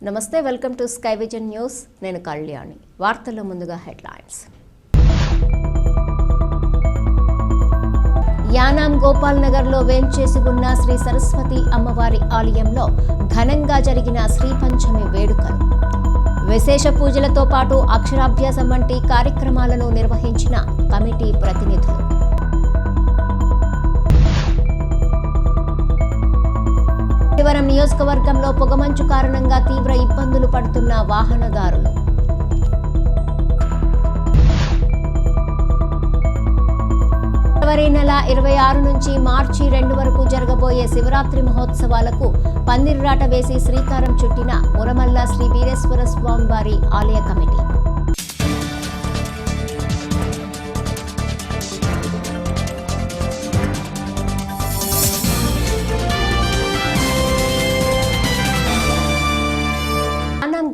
నమస్తే, welcome to sky vision news. నేను కళ్యాణి. వార్తల్లో ముందుగా హెడ్లైన్స్. యానాం గోపాల్ నగర్లో వేంచేసి ఉన్న శ్రీ సరస్వతి అమ్మవారి ఆలయంలో ఘనంగా జరిగిన శ్రీ పంచమి వేడుకలు, విశేష పూజలతో పాటు అక్షరాభ్యాసం వంటి కార్యక్రమాలను నిర్వహించిన కమిటీ ప్రతినిధులు. శివరం నియోజకవర్గంలో పొగమంచు కారణంగా తీవ్ర ఇబ్బందులు పడుతున్న వాహనదారులు. ఫిబ్రవరి నెల 26 నుంచి మార్చి 2 వరకు జరగబోయే శివరాత్రి మహోత్సవాలకు పందిర్రాట వేసి శ్రీకారం చుట్టిన మురమల్ల శ్రీ వీరేశ్వర స్వామి వారి ఆలయ కమిటీ.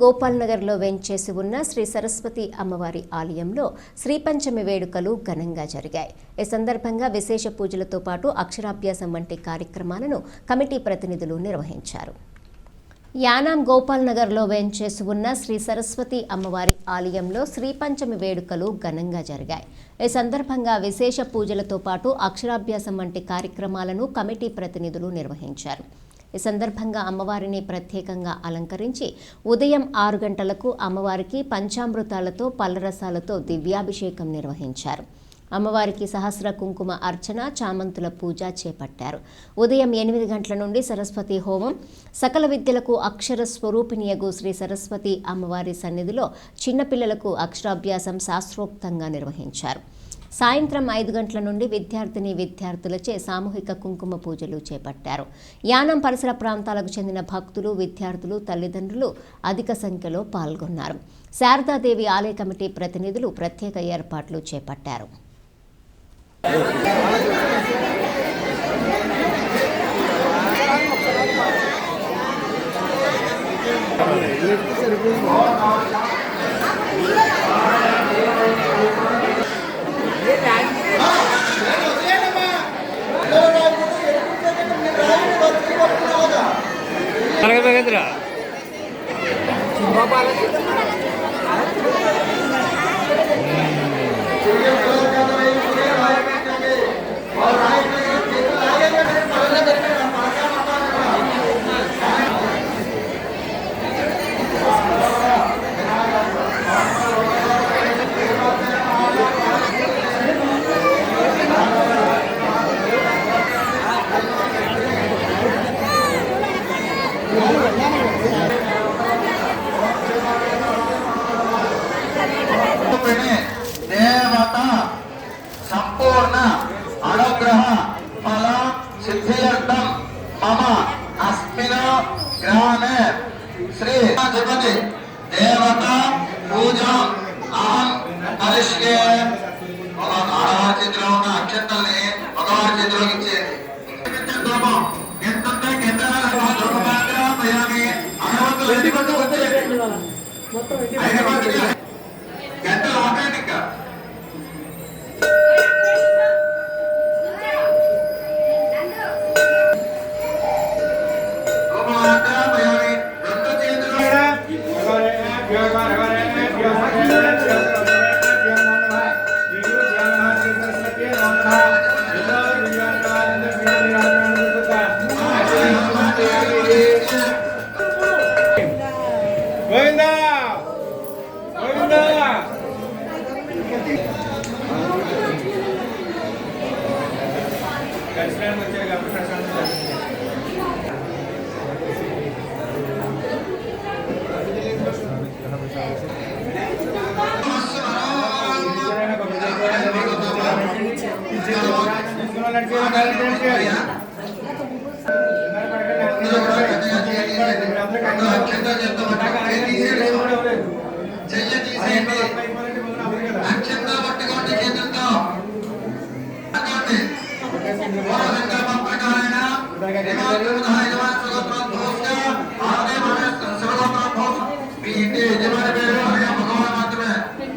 గోపాల్ నగర్లో వేంచేసి ఉన్న శ్రీ సరస్వతి అమ్మవారి ఆలయంలో శ్రీ పంచమి వేడుకలు ఘనంగా జరిగాయి. ఈ సందర్భంగా విశేష పూజలతో పాటు అక్షరాభ్యాసం వంటి కార్యక్రమాలను కమిటీ ప్రతినిధులు నిర్వహించారు. యానాం గోపాల్ నగర్లో వేంచేసి ఉన్న శ్రీ సరస్వతి అమ్మవారి ఆలయంలో శ్రీ పంచమి వేడుకలు ఘనంగా జరిగాయి. ఈ సందర్భంగా విశేష పూజలతో పాటు అక్షరాభ్యాసం వంటి కార్యక్రమాలను కమిటీ ప్రతినిధులు నిర్వహించారు. ఈ సందర్భంగా అమ్మవారిని ప్రత్యేకంగా అలంకరించి ఉదయం 6 గంటలకు అమ్మవారికి పంచామృతాలతో పల్లరసాలతో దివ్యాభిషేకం నిర్వహించారు. అమ్మవారికి సహస్ర కుంకుమ అర్చన, చామంతుల పూజ చేపట్టారు. ఉదయం 8 గంటల నుండి సరస్వతి హోమం, సకల విద్యలకు అక్షర స్వరూపిణియగు శ్రీ సరస్వతి అమ్మవారి సన్నిధిలో చిన్నపిల్లలకు అక్షరాభ్యాసం శాస్త్రోక్తంగా నిర్వహించారు. సాయంత్రం 5 గంటల నుండి విద్యార్థులచే సామూహిక కుంకుమ పూజలు చేపట్టారు. యానం పరిసర ప్రాంతాలకు చెందిన భక్తులు, విద్యార్థులు, తల్లిదండ్రులు అధిక సంఖ్యలో పాల్గొన్నారు. శారదాదేవి ఆలయ కమిటీ ప్రతినిధులు ప్రత్యేక ఏర్పాట్లు చేపట్టారు. దేవత సంపూర్ణ అనుగ్రహ ఫల సిద్ధ్యర్థం మమ అస్మిన్ గ్రామే శ్రీ జపతి దేవత పూజ అహం కరిష్యే. ఒక ఆడవారి చేతిలో ఉన్న అక్షంతల్ని మగవారి చేతిలోకి ఇచ్చేది. ఎంతంటే గంటలు ఆటోమేటిక్ గా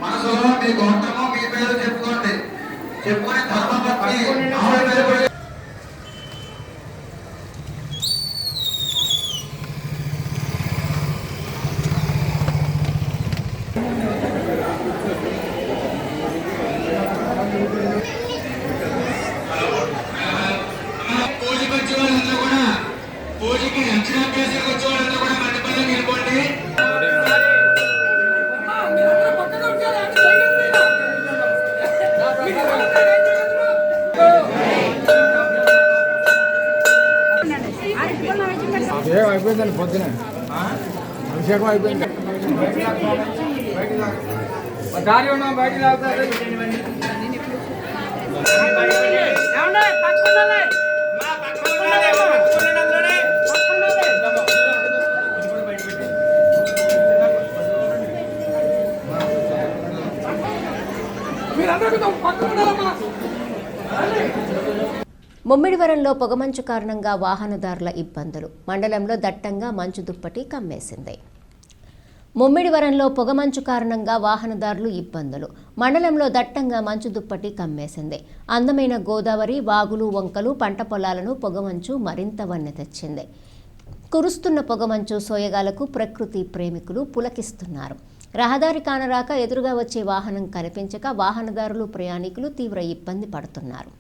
మనసులో మీ గోత్రము మీ పేరు చెప్పుకోండి. చెప్పుకొని ధర్మపత్ని పూజకి అక్షరాభ్యాసానికి వచ్చేవాళ్ళంతా కూడా మండపంలోకి వెళ్ళిపోండి. అయిపోయిందండి పొద్దున అభిషేకం అయిపోయింది. దారి ఉన్నాం బయటికి రావుతారు. ముమ్మిడివరంలో పొగమంచు కారణంగా వాహనదారుల ఇబ్బందులు. మండలంలో దట్టంగా మంచు దుప్పటి కమ్మేసింది. ముమ్మిడివరంలో పొగమంచు కారణంగా వాహనదారులు ఇబ్బందులు. మండలంలో దట్టంగా మంచు దుప్పటి కమ్మేసింది. అందమైన గోదావరి, వాగులు, వంకలు, పంట పొలాలను పొగమంచు మరింత వన్నె తెచ్చింది. కురుస్తున్న పొగమంచు సోయగాలకు ప్రకృతి ప్రేమికులు పులకిస్తున్నారు. రహదారి కానరాక ఎదురుగా వచ్చే వాహనం కనిపించక వాహనదారులు, ప్రయాణికులు తీవ్ర ఇబ్బంది పడుతున్నారు.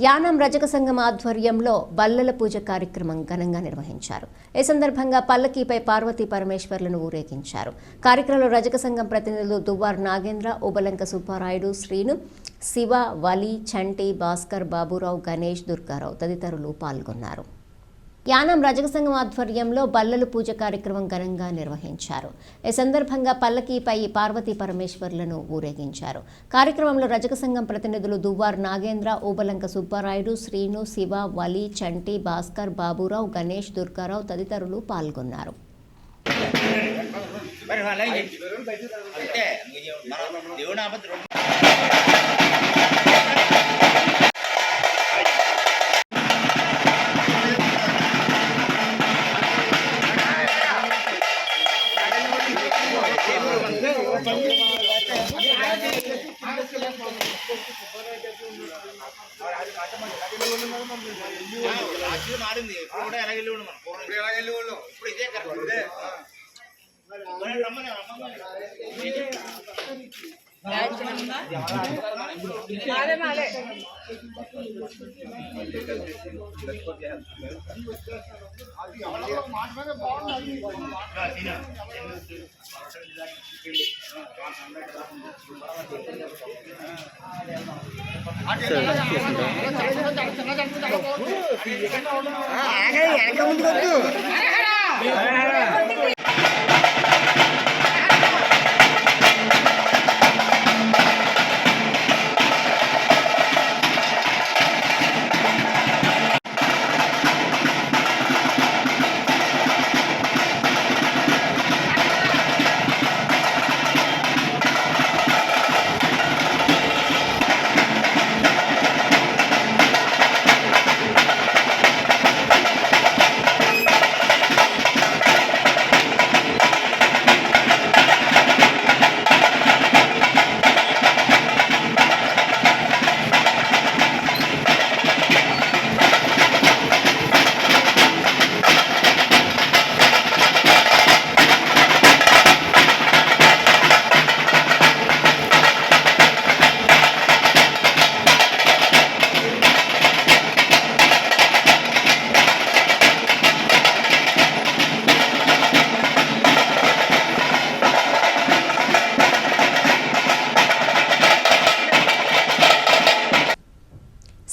యానాం రజక సంఘం ఆధ్వర్యంలో బల్లల పూజ కార్యక్రమం ఘనంగా నిర్వహించారు. ఈ సందర్భంగా పల్లకీపై పార్వతీ పరమేశ్వర్లను ఊరేగించారు. కార్యక్రమంలో రజక సంఘం ప్రతినిధులు దువ్వార్ నాగేంద్ర, ఉబలంక సుబ్బారాయుడు, శ్రీను, శివ, వలి, చంటి, భాస్కర్, బాబురావు, గణేష్, దుర్గారావు తదితరులు పాల్గొన్నారు. యానాం రజక సంఘం ఆధ్వర్యంలో బల్లలు పూజ కార్యక్రమం ఘనంగా నిర్వహించారు. ఈ సందర్భంగా పల్లకీపై పార్వతీ పరమేశ్వర్లను ఊరేగించారు. కార్యక్రమంలో రజక సంఘం ప్రతినిధులు దువ్వార్ నాగేంద్ర, ఊబలంక సుబ్బారాయుడు, శ్రీను, శివ, వలి, చంటి, భాస్కర్, బాబురావు, గణేష్, దుర్గారావు తదితరులు పాల్గొన్నారు.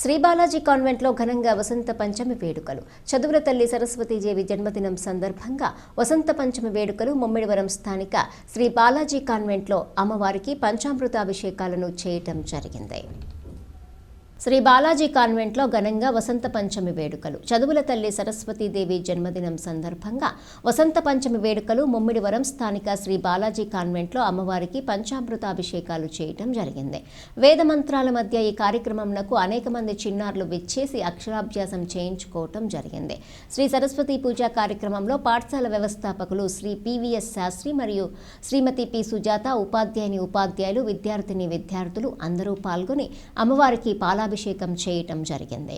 శ్రీ బాలాజీ కాన్వెంట్లో ఘనంగా వసంత పంచమి వేడుకలు. చదువుల తల్లి సరస్వతీదేవి జన్మదినం సందర్భంగా వసంత పంచమి వేడుకలు ముమ్మిడివరం స్థానిక శ్రీ బాలాజీ కాన్వెంట్లో అమ్మవారికి పంచామృతాభిషేకాలను చేయటం జరిగింది. శ్రీ బాలాజీ కాన్వెంట్లో ఘనంగా వసంత పంచమి వేడుకలు. చదువుల తల్లి సరస్వతీదేవి జన్మదినం సందర్భంగా వసంత పంచమి వేడుకలు ముమ్మిడివరం స్థానిక శ్రీ బాలాజీ కాన్వెంట్లో అమ్మవారికి పంచామృతాభిషేకాలు చేయటం జరిగింది. వేద మంత్రాల మధ్య ఈ కార్యక్రమంకు అనేక మంది చిన్నారులు విచ్చేసి అక్షరాభ్యాసం చేయించుకోవటం జరిగింది. శ్రీ సరస్వతి పూజా కార్యక్రమంలో పాఠశాల వ్యవస్థాపకులు శ్రీ పివిఎస్ శాస్త్రి మరియు శ్రీమతి పి సుజాత, ఉపాధ్యాయులు, విద్యార్థులు అందరూ పాల్గొని అమ్మవారికి పాలాభిషేకం చేయటం జరిగింది.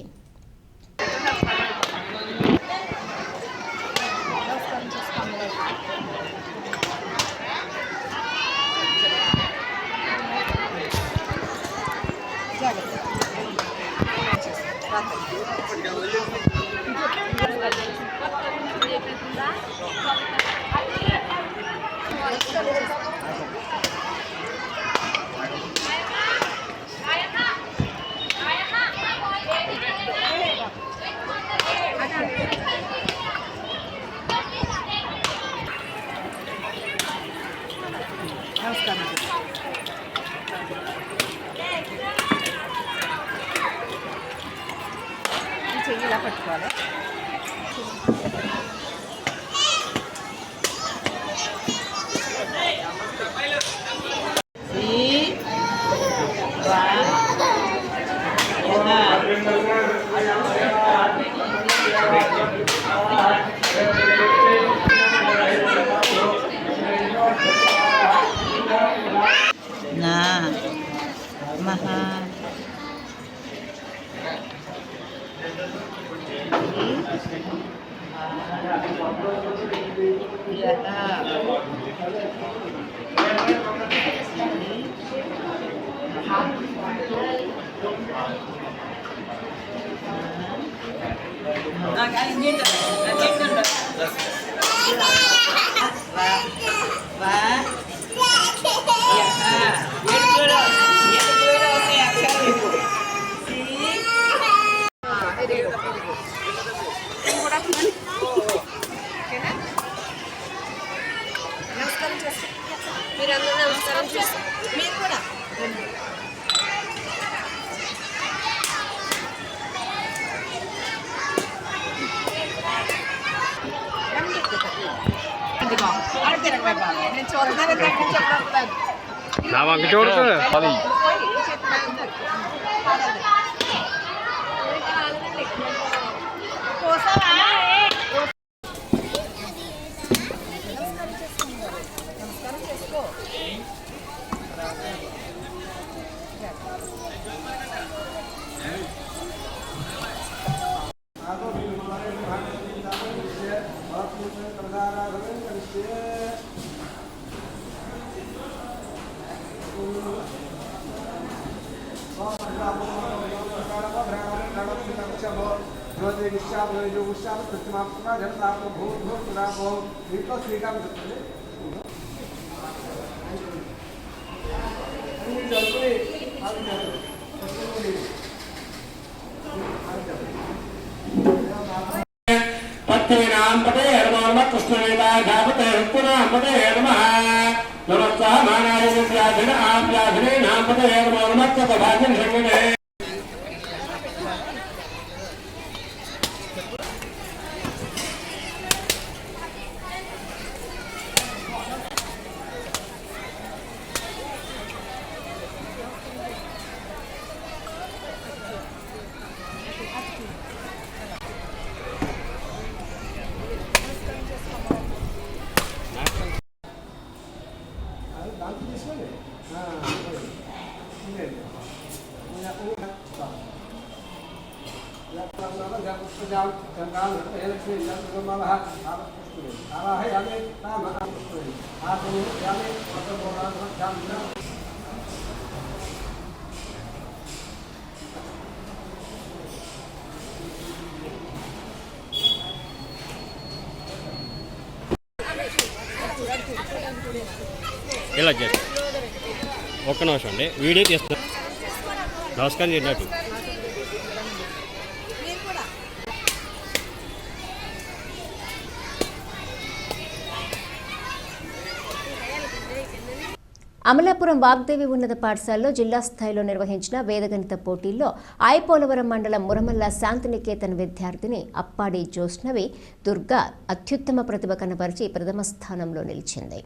చెయ్యిలా పట్టుకోవాలి. నా మహా మీరందరూ నమస్కారం చేస్తారు. మీరు కూడా నేను చూడడానికి నా వంక చూడదు అది పత్రీనాం పదే నమః కృష్ణవేదాఘాపతే రుక్కునాం పదే నమః నమః మానాయ వ్యాధిన ఆవ్యాధినాం పదే నమః తథాభాగ్యం సంగతే. ఇలా చేస్తాం. ఒక్క నిమిషం అండి, వీడియో తీస్తాం. నమస్కారం చేసినట్టు అమలాపురం వాగ్దేవి ఉన్నత పాఠశాలలో జిల్లా స్థాయిలో నిర్వహించిన వేదగణిత పోటీల్లో ఐపోలవరం మండలం మురమల్ల శాంతినికేతన్ విద్యార్థిని అప్పాడి జ్యోత్స్నవి దుర్గా అత్యుత్తమ ప్రతిభ కనబరిచి ప్రథమ స్థానంలో నిలిచింది.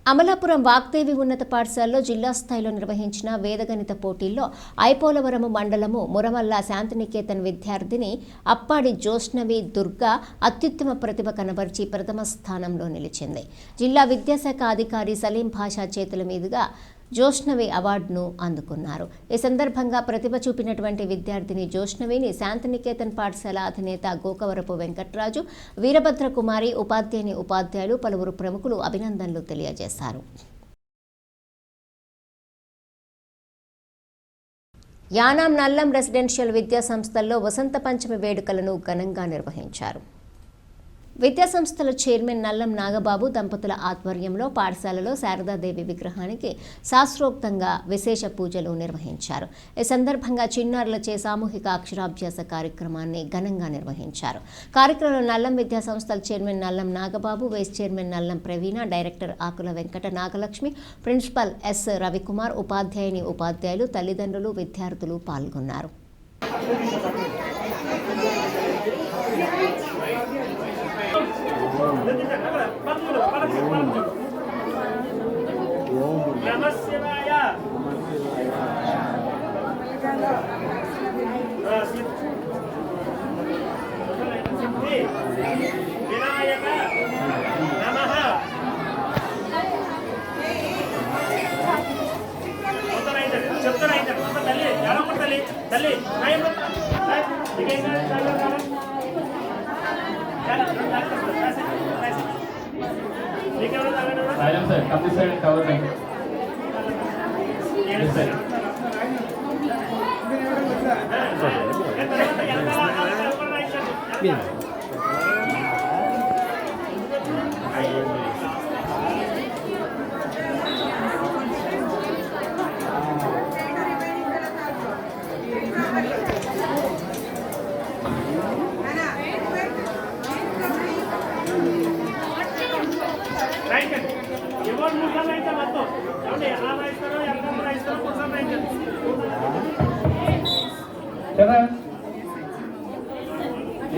అమలాపురం వాగ్దేవి ఉన్నత పాఠశాలలో జిల్లా స్థాయిలో నిర్వహించిన వేదగణిత పోటీల్లో ఐపోలవరం మండలము మురమల్ల శాంతినికేతన్ విద్యార్థిని అప్పాడి జ్యోత్స్నవి దుర్గా అత్యుత్తమ ప్రతిభ కనబరిచి ప్రథమ స్థానంలో నిలిచింది. జిల్లా విద్యాశాఖ అధికారి సలీం భాషా చేతుల మీదుగా జ్యోత్స్నవి అవార్డును అందుకున్నారు. ఈ సందర్భంగా ప్రతిభ చూపినటువంటి విద్యార్థిని జ్యోత్స్నవిని శాంతినికేతన్ పాఠశాల అధినేత గోకవరపు వెంకట్రాజు, వీరభద్ర కుమారి, ఉపాధ్యాయులు పలువురు ప్రముఖులు అభినందనలు తెలియజేశారు. యానాం నల్లం రెసిడెన్షియల్ విద్యా సంస్థల్లో వసంత పంచమి వేడుకలను ఘనంగా నిర్వహించారు. విద్యాసంస్థల చైర్మన్ నల్లం నాగబాబు దంపతుల ఆధ్వర్యంలో పాఠశాలలో శారదాదేవి విగ్రహానికి శాస్త్రోక్తంగా విశేష పూజలు నిర్వహించారు. ఈ సందర్భంగా చిన్నారులచే సామూహిక అక్షరాభ్యాస కార్యక్రమాన్ని ఘనంగా నిర్వహించారు. కార్యక్రమంలో నల్లం విద్యాసంస్థల chairman Nallam Nagababu, vice chairman Nallam ప్రవీణ, డైరెక్టర్ ఆకుల వెంకట నాగలక్ష్మి, ప్రిన్సిపల్ ఎస్ రవికుమార్, ఉపాధ్యాయుని ఉపాధ్యాయులు, తల్లిదండ్రులు, విద్యార్థులు పాల్గొన్నారు.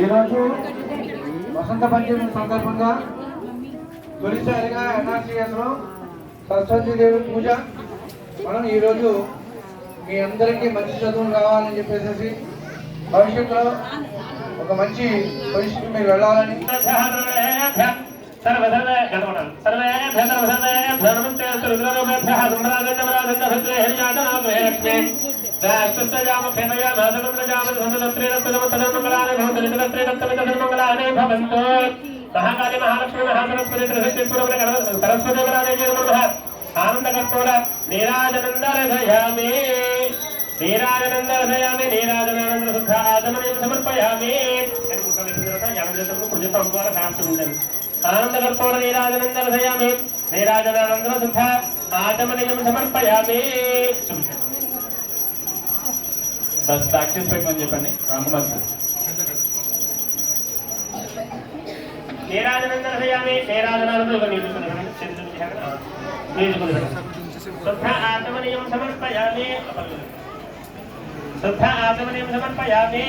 ఈరోజు వసంత పంచమి సందర్భంగా తొలిసారిగా ఎన్ఆర్సీఎస్లో సరస్వతీదేవి పూజ. మనం ఈరోజు మీ అందరికీ మంచి చదువులు కావాలని చెప్పేసి భవిష్యత్తులో ఒక మంచి పొజిషన్ మీరు వెళ్ళాలని महाकाली महालक्ष्मी महासरस्वती सरस्वती आनंदकर्पूर नीराजनंदरधयामि नीराजनंदरधयामि नीराजनानंद शुद्ध आचमनीयं समर्पयामि आनंदकर्पूर नीराजनंदरधयामि नीराजनानंद शुद्ध आचमनीयं समर्पयामि बस प्रैक्टिस పెట్టుకొని చెప్పండి రామకుమార్ సార్ नीराजनंदरधयामि नीराजनानंद शुद्ध आचमनीयं समर्पयामि शुद्ध आचमनीयं समर्पयामि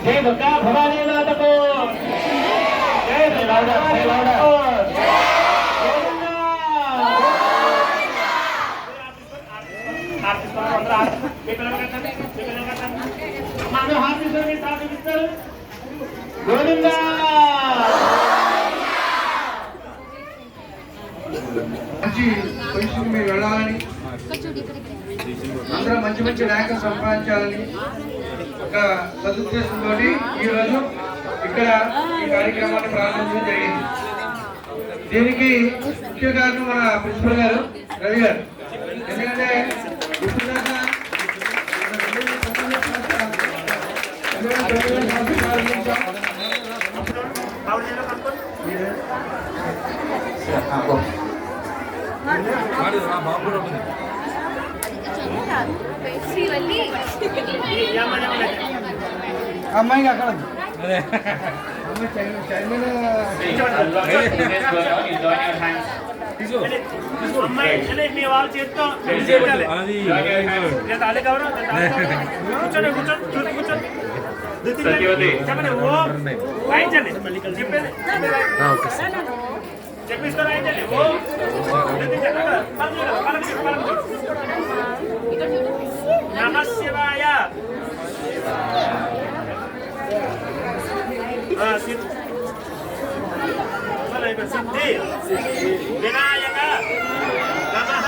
जय दुर्गा भवानी माता को जय लौड़ा मानो हाथ के साथ गोविंदा మంచి పొజిషన్ మీరు వెళ్ళాలని, అందరూ మంచి మంచి ర్యాంకులు సంపాదించాలని ఒక సదుద్దేశంతో ఈరోజు ఇక్కడ ఈ కార్యక్రమాన్ని ప్రారంభించడం జరిగింది. దీనికి ముఖ్య కారణం మన ప్రిన్సిపల్ గారు రవి గారు. ఎందుకంటే ఇప్పుడు దాకా అమ్మాయి అక్కడ మీ వాళ్ళు చేస్తాం చెప్పండి ఓ రాయించండి చెప్పేది చెప్పిస్తా రాయించండి ఓ నమశివాయ సిద్ధి వినాయక నమః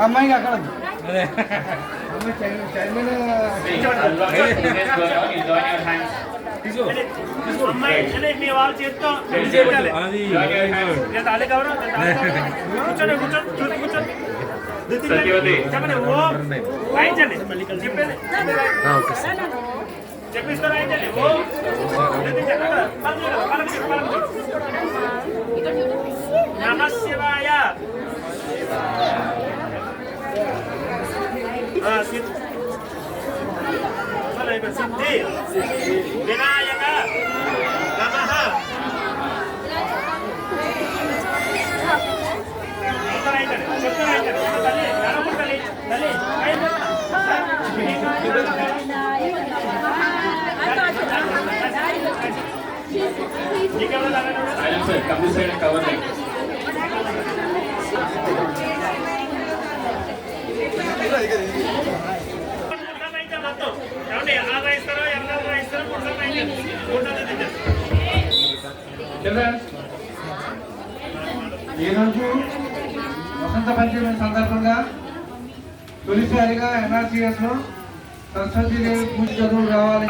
అమ్మాయికి అక్కడ మీ వాళ్ళు చేస్తూ కూర్చోండి చెప్పండి ఓం రాయించండి చెప్పేది చెప్పిస్తారు రాయించండి ఓం నమ శివాయ సిద్ధి వినాయక నమః ఈరోజు వసంత పంచమి సందర్భంగా తొలిసారిగా MRCS లో సరస్వతీదేవి పూజ చదువులు రావాలి.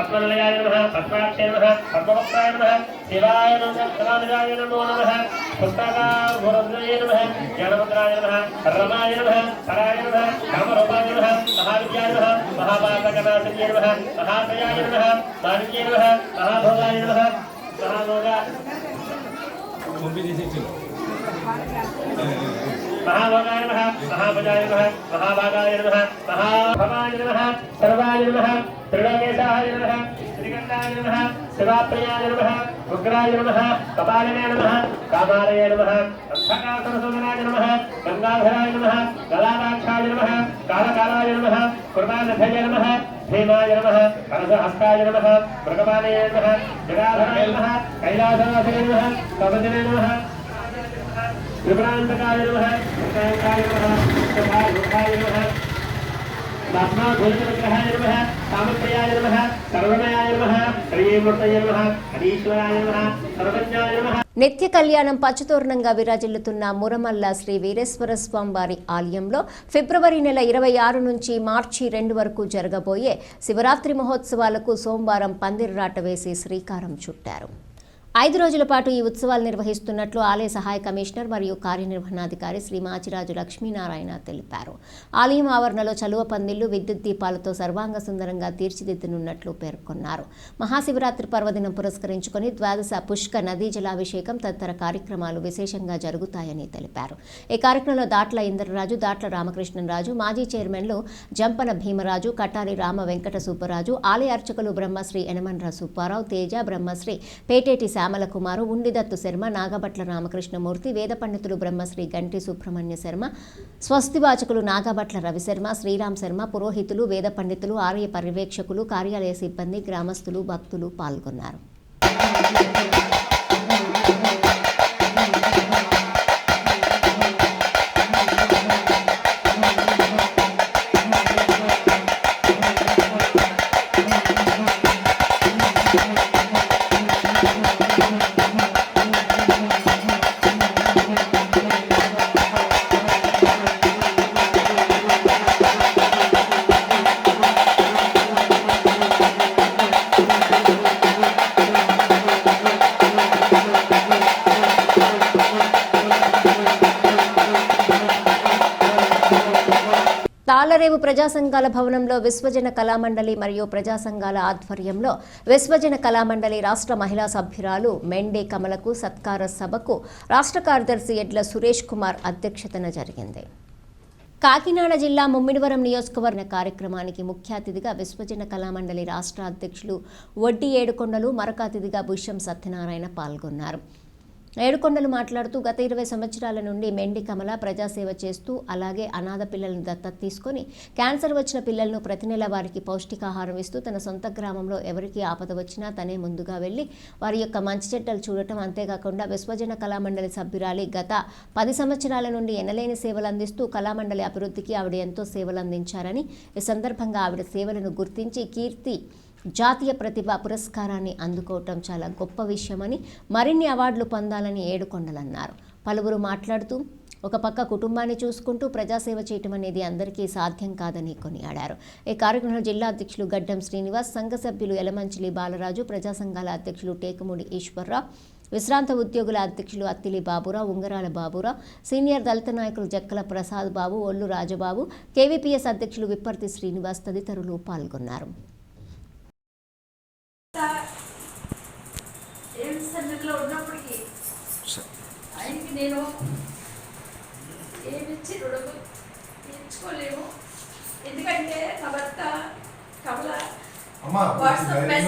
महाभोगाय नमः महाभुजाय नमः महाभागाय नमः महाभवाय नमः सर्वाय नमः त्रिलोकेशाय नमः श्रीगंधाय नमः शिवाप्रियाय नमः उग्राय नमः कपालिने नमः कामालय नमः अंधकारसरस्वतनाय नमः गंगाधराय नमः गलादाक्षाय नमः कालकालाय नमः कुर्बानधय नमः भीमाय नमः हरसहस्ताय नमः मृगपालय नमः जगाधराय नमः कैलासवासाय नमः कवचने नमः त्रिपुरांतकाय नमः विनायकाय नमः सुखाय नमः ब्रह्मभूतविग्रहाय नमः कामप्रियाय नमः सर्वमयाय नमः श्रीमूर्तये नमः हरीश्वराय नमः सर्वज्ञाय नमः. నిత్య కళ్యాణం పచ్చతోరణంగా విరాజిల్లుతున్న మురమల్ల శ్రీ వీరేశ్వర స్వామి వారి ఆలయంలో ఫిబ్రవరి నెల 26 నుంచి మార్చి 2 వరకు జరగబోయే శివరాత్రి మహోత్సవాలకు సోమవారం పందిరిరాట వేసి శ్రీకారం చుట్టారు. 5 రోజుల పాటు ఈ ఉత్సవాలు నిర్వహిస్తున్నట్లు ఆలయ సహాయ కమిషనర్ మరియు కార్యనిర్వహణాధికారి శ్రీ మాచిరాజు లక్ష్మీనారాయణ తెలిపారు. ఆలయం ఆవరణలో చలువ పందిళ్లు విద్యుత్ దీపాలతో సర్వాంగ సుందరంగా తీర్చిదిద్దనున్నట్లు పేర్కొన్నారు. మహాశివరాత్రి పర్వదినం పురస్కరించుకొని ద్వాదశ పుష్క నదీ జలాభిషేకం తదితర కార్యక్రమాలు విశేషంగా జరుగుతాయని తెలిపారు. ఈ కార్యక్రమంలో దాట్ల ఇంద్రరాజు, దాట్ల రామకృష్ణరాజు, మాజీ చైర్మన్లు జంపన భీమరాజు, కటారి రామ వెంకట సుబ్బరాజు, ఆలయ అర్చకులు బ్రహ్మశ్రీ యనమన్ర సుబ్బారావు, తేజ, బ్రహ్మశ్రీ పేటేటి శ్యామల కుమారు, ఉండిదత్తు శర్మ, నాగభట్ల రామకృష్ణమూర్తి, వేద పండితులు బ్రహ్మశ్రీ గంటి సుబ్రహ్మణ్య శర్మ, స్వస్తివాచకులు నాగభట్ల రవిశర్మ, శ్రీరామ్ శర్మ, పురోహితులు, వేద పండితులు, ఆలయ పర్యవేక్షకులు, కార్యాలయ సిబ్బంది, గ్రామస్తులు, భక్తులు పాల్గొన్నారు. తాళ్లరేవు ప్రజా సంఘాల భవనంలో విశ్వజన కళామండలి మరియు ప్రజా సంఘాల ఆధ్వర్యంలో విశ్వజన కళామండలి రాష్ట్ర మహిళా సభ్యురాలు మెండే కమలకు సత్కార సభకు రాష్ట్ర కార్యదర్శి ఎడ్ల సురేష్ కుమార్ అధ్యక్షతన జరిగింది. కాకినాడ జిల్లా ముమ్మిడివరం నియోజకవర్గ కార్యక్రమానికి ముఖ్య అతిథిగా విశ్వజన కళామండలి రాష్ట్ర అధ్యక్షులు వడ్డీ ఏడుకొండలు, మరొక అతిథిగా బుష్యం సత్యనారాయణ పాల్గొన్నారు. ఏడుకొండలు మాట్లాడుతూ గత 20 సంవత్సరాల నుండి మెండి కమల ప్రజాసేవ చేస్తూ అలాగే అనాథ పిల్లలను దత్తత తీసుకొని క్యాన్సర్ వచ్చిన పిల్లలను ప్రతి నెల వారికి పౌష్టికాహారం ఇస్తూ తన సొంత గ్రామంలో ఎవరికి ఆపద వచ్చినా తనే ముందుగా వెళ్లి వారి యొక్క మంచి చెడ్డలు చూడటం, అంతేకాకుండా విశ్వజన కళామండలి సభ్యురాలి గత 10 సంవత్సరాల నుండి ఎనలేని సేవలు అందిస్తూ కళామండలి అభివృద్ధికి ఆవిడ ఎంతో సేవలు అందించారని, ఈ సందర్భంగా ఆవిడ సేవలను గుర్తించి కీర్తి జాతీయ ప్రతిభ పురస్కారాన్ని అందుకోవటం చాలా గొప్ప విషయమని, మరిన్ని అవార్డులు పొందాలని ఏడుకొండలన్నారు. పలువురు మాట్లాడుతూ ఒక పక్క కుటుంబాన్ని చూసుకుంటూ ప్రజాసేవ చేయటం అనేది అందరికీ సాధ్యం కాదని కొనియాడారు. ఈ కార్యక్రమంలో జిల్లా అధ్యక్షులు గడ్డం శ్రీనివాస్, సంఘ సభ్యులు ఎలమంచిలి బాలరాజు, ప్రజా సంఘాల అధ్యక్షులు టేకమూడి ఈశ్వర్రావు, విశ్రాంత ఉద్యోగుల అధ్యక్షులు అత్తిలి బాబురావు, ఉంగరాల బాబురావు, సీనియర్ దళిత నాయకులు జక్కల ప్రసాద్ బాబు, ఒల్లు రాజబాబు, కేవీపీఎస్ అధ్యక్షులు విప్పర్తి శ్రీనివాస్ తదితరులు పాల్గొన్నారు. ఎందుకంటే నా భర్త కమల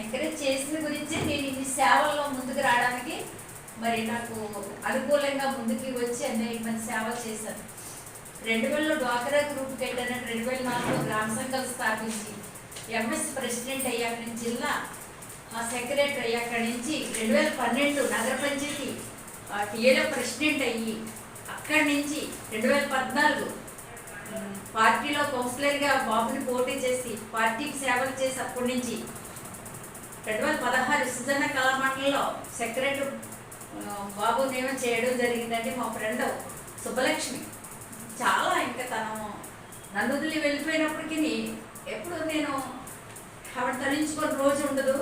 ఎంకరేజ్ చేసిన గురించి నేను ఈ సేవల్లో ముందుకు రావడానికి మరి నాకు అనుకూలంగా ముందుకు వచ్చి అనేక మంది సేవలు చేశాను. 2000లో డ్వాక్రా గ్రూప్ కట్టాను. 2004లో గ్రామ సంఘాలు స్థాపించి ఎంఎస్ ప్రెసిడెంట్ అయ్యాక నుంచి జిల్లా సెక్రటరీ అయ్యాక నుంచి 2012 నగర పంచాయతీ టీఏలో ప్రెసిడెంట్ అయ్యి అక్కడి నుంచి 2014 పార్టీలో కౌన్సిలర్గా బాబుని పోటీ చేసి పార్టీకి సేవలు చేసి అప్పటి నుంచి 2016 సుజన్న కళామండలిలో సెక్రటరీ బాబు నియమం చేయడం జరిగిందండి. మా ఫ్రెండ్ సుబ్బలక్ష్మి చాలా ఇంకా తను నన్ను వదిలి వెళ్ళిపోయినప్పటికీ ఎప్పుడు నేను ఆవిడ తరించుకొని రోజు ఉండదు.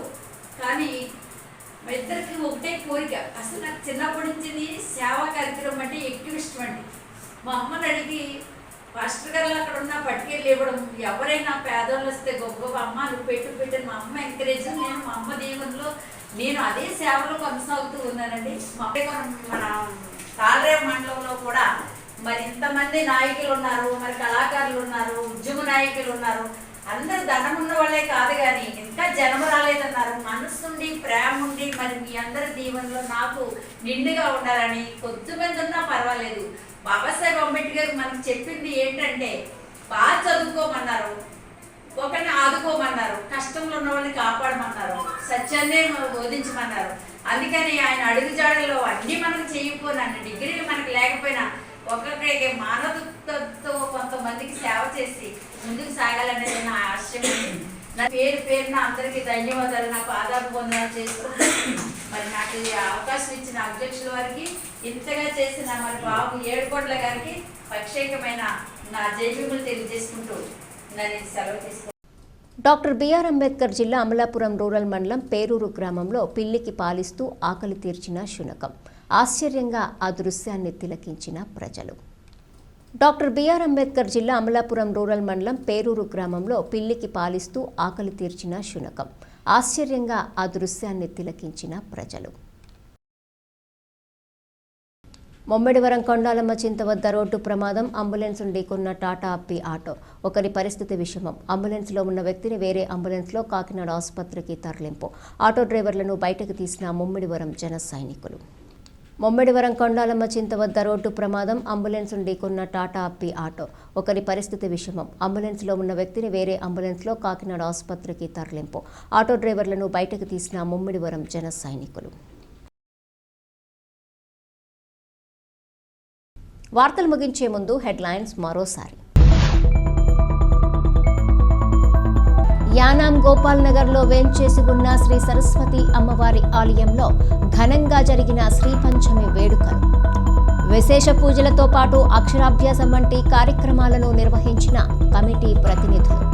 కానీ మా ఇద్దరికి ఒకటే కోరిక. అసలు నాకు చిన్నప్పటి నుంచి సేవా కార్యక్రమం అంటే ఎక్కువ ఇష్టం అండి. మా అమ్మని అడిగి పాస్టర్ గారు అక్కడ ఉన్న పట్టుకెళ్ళి ఇవ్వడం, ఎవరైనా పేదోళ్ళు వస్తే గొప్ప అమ్మ నువ్వు పెట్టిన మా అమ్మ ఎంకరేజ్, నేను మా అమ్మ దీవెనలో నేను అదే సేవలో కొనసాగుతూ ఉన్నానండి. మన తాళరేవ మండలంలో కూడా మరి ఇంతమంది నాయకులు ఉన్నారు, మరి కళాకారులు ఉన్నారు, ఉద్యమ నాయకులు ఉన్నారు. అందరు ధనం ఉన్న వాళ్ళే కాదు కానీ ఇంకా జనం రాలేదన్నారు. మనసుండి ప్రేమ ఉండి మరి మీ అందరి దీవెనలో నాకు నిండుగా ఉండాలని కొద్దిమంది ఉన్నా పర్వాలేదు. బాబాసాహెబ్ అంబేద్కర్ మనకు చెప్పింది ఏంటంటే బాగా చదువుకోమన్నారు, ఒకరిని ఆదుకోమన్నారు, కష్టంలో ఉన్న వాళ్ళని కాపాడమన్నారు, సత్యాన్నే బోధించమన్నారు. అందుకని ఆయన అడుగుజాడలో అన్నీ మనకు చేయకపోయినా డిగ్రీలు మనకు లేకపోయినా ఒక్కొక్కరికి మానవత్వంతో కొంతమందికి సేవ చేసి ముందుకు సాగాలనేది నా ఆశయం. నా పేరున అందరికీ ధన్యవాదాలు, నాకు ఆదాభివందనాలు చేసుకుంటాను. మరి నాకు ఈ అవకాశం ఇచ్చిన అధ్యక్షుల వారికి, ఇంతగా చేసిన మరి బాబు ఏడుకోట్ల గారికి ప్రత్యేకమైన నా జైవిములు తెలియజేసుకుంటూ నన్ను సెలవు తీసుకుంటాను. డాక్టర్ బిఆర్ అంబేద్కర్ జిల్లా అమలాపురం రూరల్ మండలం పేరూరు గ్రామంలో పిల్లికి పాలిస్తూ ఆకలి తీర్చిన శునకం. ఆశ్చర్యంగా ఆ దృశ్యాన్ని తిలకించిన ప్రజలు. డాక్టర్ బిఆర్ అంబేద్కర్ జిల్లా అమలాపురం రూరల్ మండలం పేరూరు గ్రామంలో పిల్లికి పాలిస్తూ ఆకలి తీర్చిన శునకం. ఆశ్చర్యంగా ఆ దృశ్యాన్ని తిలకించిన ప్రజలు. మొమ్మిడివరం కొండాలమ్మ చింత వద్ద రోడ్డు ప్రమాదం. అంబులెన్స్ ఢీకొన్న టాటా అప్పి ఆటో. ఒకరి పరిస్థితి విషమం. అంబులెన్స్లో ఉన్న వ్యక్తిని వేరే అంబులెన్స్లో కాకినాడ ఆసుపత్రికి తరలింపు. ఆటో డ్రైవర్లను బయటకు తీసిన మొమ్మిడివరం జన సైనికులు. మొమ్మిడివరం కొండాలమ్మ చింత వద్ద రోడ్డు ప్రమాదం. అంబులెన్స్ ఢీకొన్న టాటా అప్పి ఆటో. ఒకరి పరిస్థితి విషమం. అంబులెన్స్లో ఉన్న వ్యక్తిని వేరే అంబులెన్స్లో కాకినాడ ఆసుపత్రికి తరలింపు. ఆటో డ్రైవర్లను బయటకు తీసిన మొమ్మిడివరం జన సైనికులు. వార్తలు ముగించే ముందు హెడ్లైన్స్ మరోసారి. యానాం గోపాల్ నగర్లో వేంచేసి ఉన్న శ్రీ సరస్వతి అమ్మవారి ఆలయంలో ఘనంగా జరిగిన శ్రీ పంచమి వేడుకలు. విశేష పూజలతో పాటు అక్షరాభ్యాసం వంటి కార్యక్రమాలను నిర్వహించిన కమిటీ ప్రతినిధులు.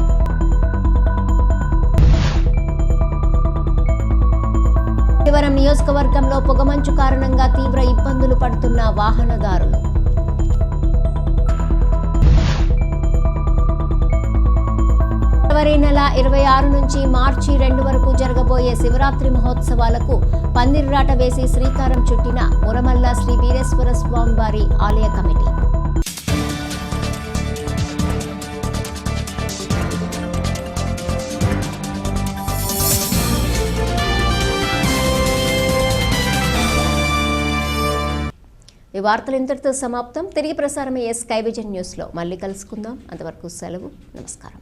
మొమ్మిడివరం నియోజకవర్గంలో పొగమంచు కారణంగా తీవ్ర ఇబ్బందులు పడుతున్న వాహనదారులు. ఫిబ్రవరి నెల 26 నుంచి మార్చి 2 వరకు జరగబోయే శివరాత్రి మహోత్సవాలకు పందిర్రాట వేసి శ్రీకారం చుట్టిన మురమల్ల శ్రీ వీరేశ్వర స్వామి వారి ఆలయ కమిటీ. ఈ వార్తలు ఇంతటితో సమాప్తం. తిరిగి ప్రసారమయ్యే స్కై విజన్ న్యూస్లో మళ్ళీ కలుసుకుందాం. అంతవరకు సెలవు. నమస్కారం.